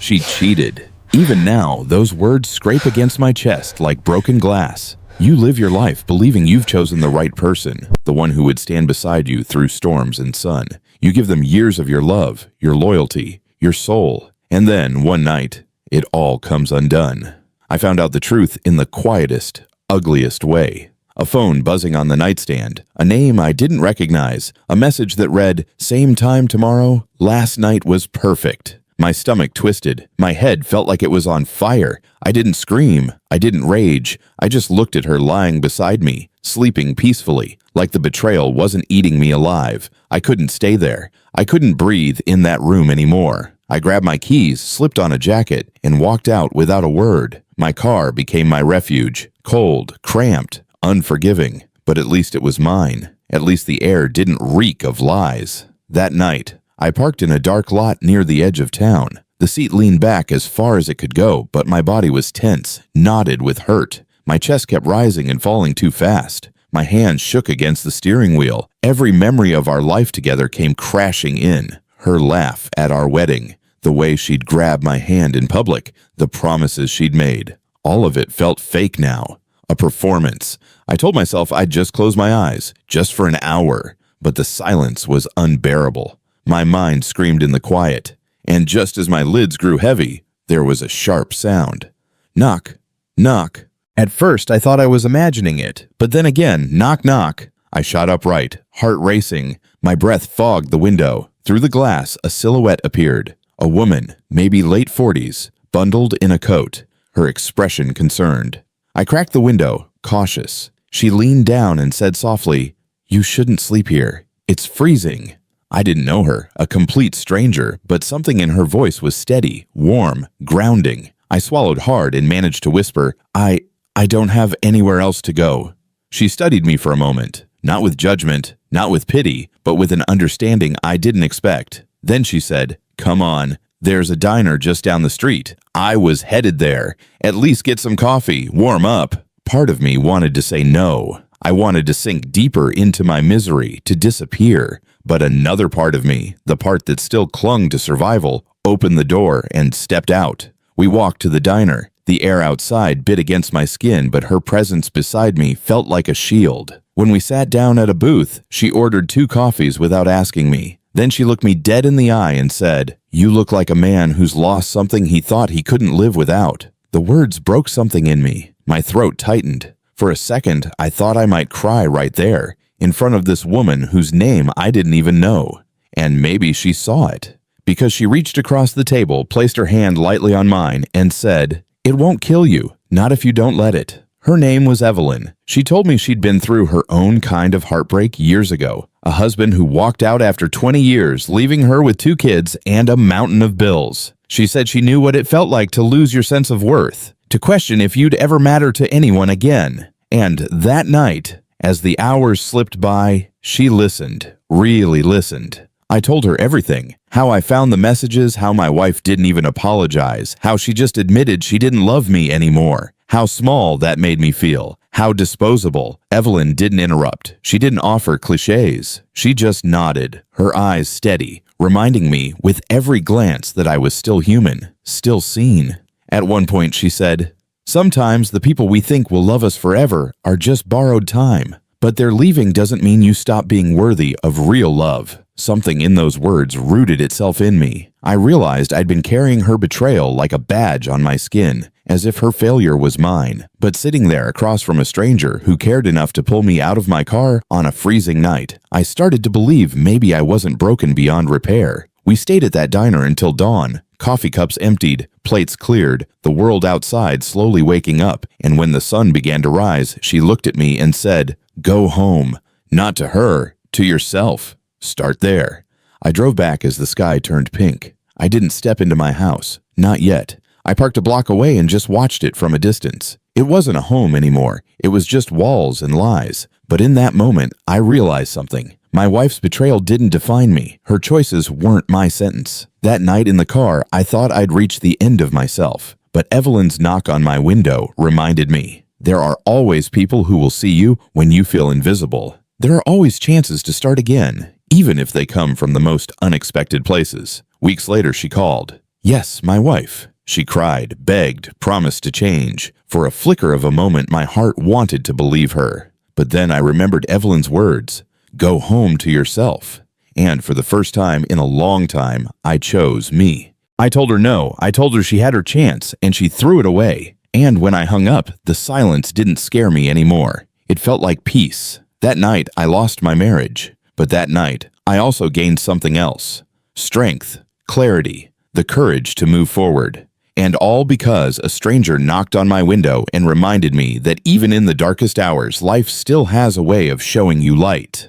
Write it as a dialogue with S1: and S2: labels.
S1: She cheated. Even now, those words scrape against my chest like broken glass. You live your life believing you've chosen the right person, the one who would stand beside you through storms and sun. You give them years of your love, your loyalty, your soul, and then, one night, it all comes undone. I found out the truth in the quietest, ugliest way. A phone buzzing on the nightstand, a name I didn't recognize, a message that read, "Same time tomorrow, last night was perfect." My stomach twisted. My head felt like it was on fire. I didn't scream. I didn't rage. I just looked at her lying beside me, sleeping peacefully, like the betrayal wasn't eating me alive. I couldn't stay there. I couldn't breathe in that room anymore. I grabbed my keys, slipped on a jacket, and walked out without a word. My car became my refuge, cold, cramped, unforgiving, but at least it was mine. At least the air didn't reek of lies. That night, I parked in a dark lot near the edge of town. The seat leaned back as far as it could go, but my body was tense, knotted with hurt. My chest kept rising and falling too fast. My hands shook against the steering wheel. Every memory of our life together came crashing in. Her laugh at our wedding, the way she'd grab my hand in public, the promises she'd made. All of it felt fake now. A performance. I told myself I'd just close my eyes, just for an hour, but the silence was unbearable. My mind screamed in the quiet, and just as my lids grew heavy, there was a sharp sound. Knock, knock. At first, I thought I was imagining it, but then again, knock, knock. I shot upright, heart racing. My breath fogged the window. Through the glass, a silhouette appeared. A woman, maybe late 40s, bundled in a coat, her expression concerned. I cracked the window, cautious. She leaned down and said softly, "You shouldn't sleep here. It's freezing." I didn't know her, a complete stranger, but something in her voice was steady, warm, grounding. I swallowed hard and managed to whisper, I don't have anywhere else to go." She studied me for a moment, not with judgment, not with pity, but with an understanding I didn't expect. Then she said, "Come on, there's a diner just down the street." I was headed there. At least get some coffee, warm up. Part of me wanted to say no. I wanted to sink deeper into my misery, to disappear. But another part of me, the part that still clung to survival, opened the door and stepped out. We walked to the diner. The air outside bit against my skin, but her presence beside me felt like a shield. When we sat down at a booth, she ordered 2 coffees without asking me. Then she looked me dead in the eye and said, "You look like a man who's lost something he thought he couldn't live without." The words broke something in me. My throat tightened. For a second, I thought I might cry right there, in front of this woman whose name I didn't even know. And maybe she saw it, because she reached across the table, placed her hand lightly on mine, and said, "It won't kill you, not if you don't let it." Her name was Evelyn. She told me she'd been through her own kind of heartbreak years ago. A husband who walked out after 20 years, leaving her with 2 kids and a mountain of bills. She said she knew what it felt like to lose your sense of worth, to question if you'd ever matter to anyone again. And that night, as the hours slipped by, she listened, really listened. I told her everything, how I found the messages, how my wife didn't even apologize, how she just admitted she didn't love me anymore, how small that made me feel, how disposable. Evelyn didn't interrupt. She didn't offer cliches. She just nodded, her eyes steady, reminding me with every glance that I was still human, still seen. At one point she said, "Sometimes the people we think will love us forever are just borrowed time, but their leaving doesn't mean you stop being worthy of real love." Something in those words rooted itself in me. I realized I'd been carrying her betrayal like a badge on my skin, as if her failure was mine. But sitting there across from a stranger who cared enough to pull me out of my car on a freezing night, I started to believe maybe I wasn't broken beyond repair. We stayed at that diner until dawn. Coffee cups emptied, plates cleared, the world outside slowly waking up, and when the sun began to rise, she looked at me and said, "Go home." Not to her, to yourself. Start there. I drove back as the sky turned pink. I didn't step into my house. Not yet. I parked a block away and just watched it from a distance. It wasn't a home anymore. It was just walls and lies. But in that moment, I realized something. My wife's betrayal didn't define me. Her choices weren't my sentence. That night in the car, I thought I'd reached the end of myself. But Evelyn's knock on my window reminded me, there are always people who will see you when you feel invisible. There are always chances to start again, even if they come from the most unexpected places. Weeks later, she called. Yes, my wife. She cried, begged, promised to change. For a flicker of a moment, my heart wanted to believe her. But then I remembered Evelyn's words, "Go home to yourself." And for the first time in a long time, I chose me. I told her no. I told her she had her chance, and she threw it away. And when I hung up, the silence didn't scare me anymore. It felt like peace. That night, I lost my marriage. But that night, I also gained something else. Strength, clarity, the courage to move forward. And all because a stranger knocked on my window and reminded me that even in the darkest hours, life still has a way of showing you light.